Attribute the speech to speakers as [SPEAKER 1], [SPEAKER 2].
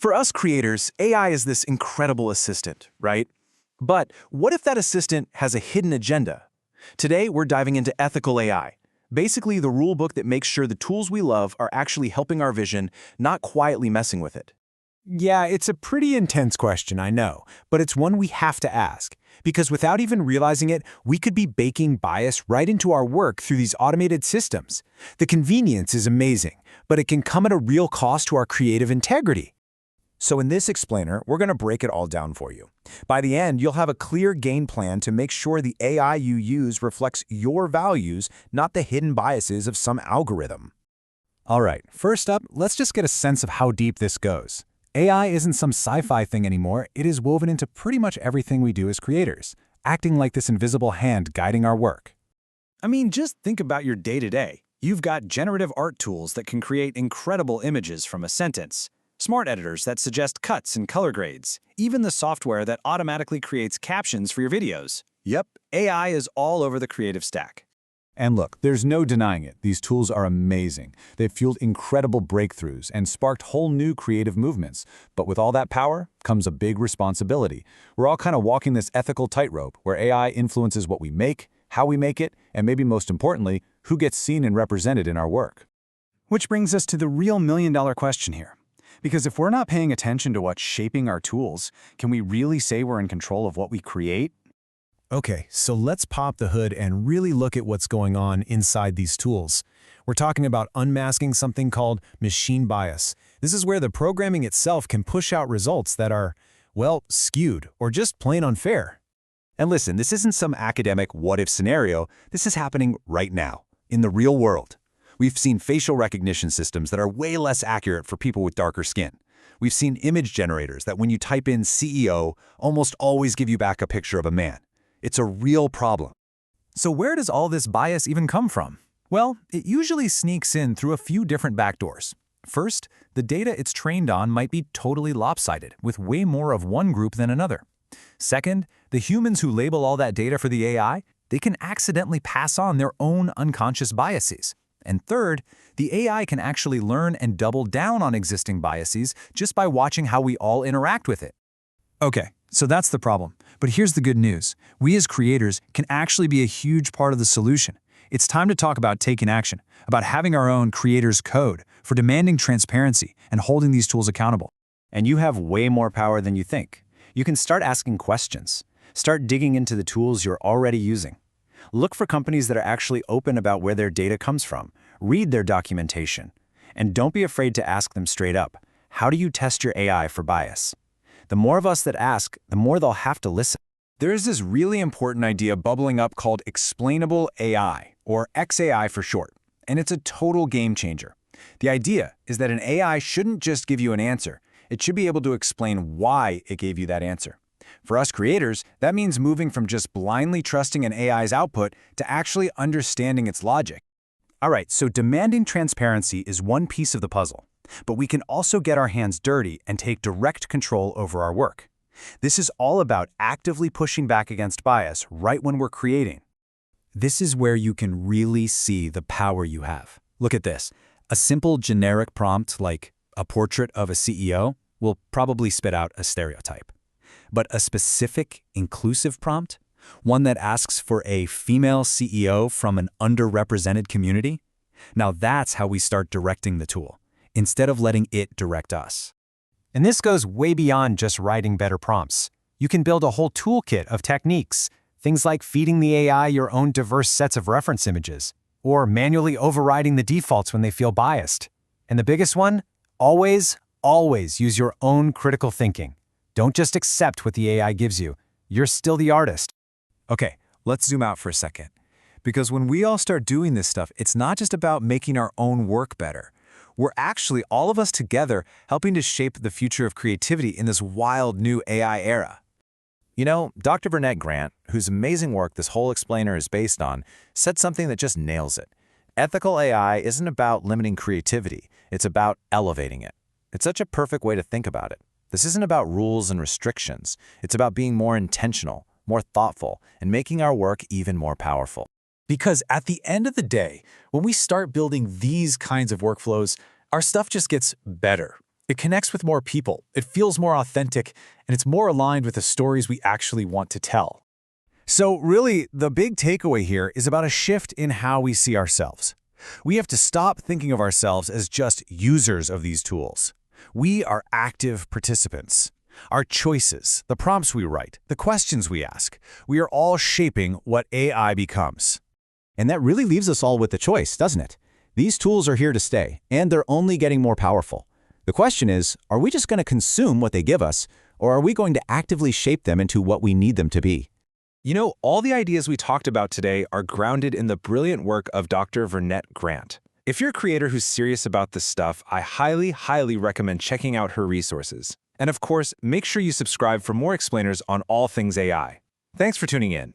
[SPEAKER 1] For us creators, AI is this incredible assistant, right? But what if that assistant has a hidden agenda? Today, we're diving into ethical AI, basically the rule book that makes sure the tools we love are actually helping our vision, not quietly messing with it.
[SPEAKER 2] Yeah, it's a pretty intense question, I know, but it's one we have to ask. Because without even realizing it, we could be baking bias right into our work through these automated systems. The convenience is amazing, but it can come at a real cost to our creative integrity. So in this explainer, we're going to break it all down for you. By the end, you'll have a clear game plan to make sure the AI you use reflects your values, not the hidden biases of some algorithm. All right, first up, let's just get a sense of how deep this goes. AI isn't some sci-fi thing anymore, it is woven into pretty much everything we do as creators, acting like this invisible hand guiding our work.
[SPEAKER 3] I mean, just think about your day-to-day. You've got generative art tools that can create incredible images from a sentence, smart editors that suggest cuts and color grades, even the software that automatically creates captions for your videos. Yep, AI is all over the creative stack.
[SPEAKER 2] And look, there's no denying it, these tools are amazing. They've fueled incredible breakthroughs and sparked whole new creative movements. But with all that power comes a big responsibility. We're all kind of walking this ethical tightrope where AI influences what we make, how we make it, and maybe most importantly, who gets seen and represented in our work.
[SPEAKER 3] Which brings us to the real million-dollar question here. Because if we're not paying attention to what's shaping our tools, can we really say we're in control of what we create?
[SPEAKER 4] Okay, so let's pop the hood and really look at what's going on inside these tools. We're talking about unmasking something called machine bias. This is where the programming itself can push out results that are, well, skewed or just plain unfair.
[SPEAKER 2] And listen, this isn't some academic what-if scenario. This is happening right now, in the real world. We've seen facial recognition systems that are way less accurate for people with darker skin. We've seen image generators that when you type in CEO, almost always give you back a picture of a man. It's a real problem.
[SPEAKER 1] So where does all this bias even come from? Well, it usually sneaks in through a few different backdoors. First, the data it's trained on might be totally lopsided, with way more of one group than another. Second, the humans who label all that data for the AI, they can accidentally pass on their own unconscious biases. And third, the AI can actually learn and double down on existing biases just by watching how we all interact with it. Okay, so that's the problem. But here's the good news. We as creators can actually be a huge part of the solution. It's time to talk about taking action, about having our own creators' code, for demanding transparency and holding these tools accountable.
[SPEAKER 2] And you have way more power than you think. You can start asking questions. Start digging into the tools you're already using. Look for companies that are actually open about where their data comes from. Read their documentation. And don't be afraid to ask them straight up. How do you test your AI for bias? The more of us that ask, the more they'll have to listen.
[SPEAKER 3] There is this really important idea bubbling up called Explainable AI, or XAI for short, and it's a total game changer. The idea is that an AI shouldn't just give you an answer. It should be able to explain why it gave you that answer. For us creators, that means moving from just blindly trusting an AI's output to actually understanding its logic.
[SPEAKER 2] All right, so demanding transparency is one piece of the puzzle. But we can also get our hands dirty and take direct control over our work. This is all about actively pushing back against bias right when we're creating. This is where you can really see the power you have. Look at this. A simple generic prompt like a portrait of a CEO will probably spit out a stereotype. But a specific, inclusive prompt, one that asks for a female CEO from an underrepresented community, now that's how we start directing the tool, instead of letting it direct us.
[SPEAKER 4] And this goes way beyond just writing better prompts. You can build a whole toolkit of techniques, things like feeding the AI your own diverse sets of reference images, or manually overriding the defaults when they feel biased. And the biggest one, always use your own critical thinking. Don't just accept what the AI gives you. You're still the artist.
[SPEAKER 2] Okay, let's zoom out for a second. Because when we all start doing this stuff, it's not just about making our own work better. We're actually, all of us together, helping to shape the future of creativity in this wild new AI era. You know, Dr. Vernette Grant, whose amazing work this whole explainer is based on, said something that just nails it. Ethical AI isn't about limiting creativity, it's about elevating it. It's such a perfect way to think about it. This isn't about rules and restrictions. It's about being more intentional, more thoughtful, and making our work even more powerful.
[SPEAKER 1] Because at the end of the day, when we start building these kinds of workflows, our stuff just gets better.
[SPEAKER 5] It connects with more people, it feels more authentic, and it's more aligned with the stories we actually want to tell.
[SPEAKER 3] So really, the big takeaway here is about a shift in how we see ourselves. We have to stop thinking of ourselves as just users of these tools. We are active participants. Our choices, the prompts we write, the questions we ask, we are all shaping what AI becomes.
[SPEAKER 6] And that really leaves us all with the choice, doesn't it? These tools are here to stay, and they're only getting more powerful. The question is, are we just going to consume what they give us, or are we going to actively shape them into what we need them to be?
[SPEAKER 3] You know, all the ideas we talked about today are grounded in the brilliant work of Dr. Vernette Grant. If you're a creator who's serious about this stuff, I highly, highly recommend checking out her resources. And of course, make sure you subscribe for more explainers on all things AI. Thanks for tuning in.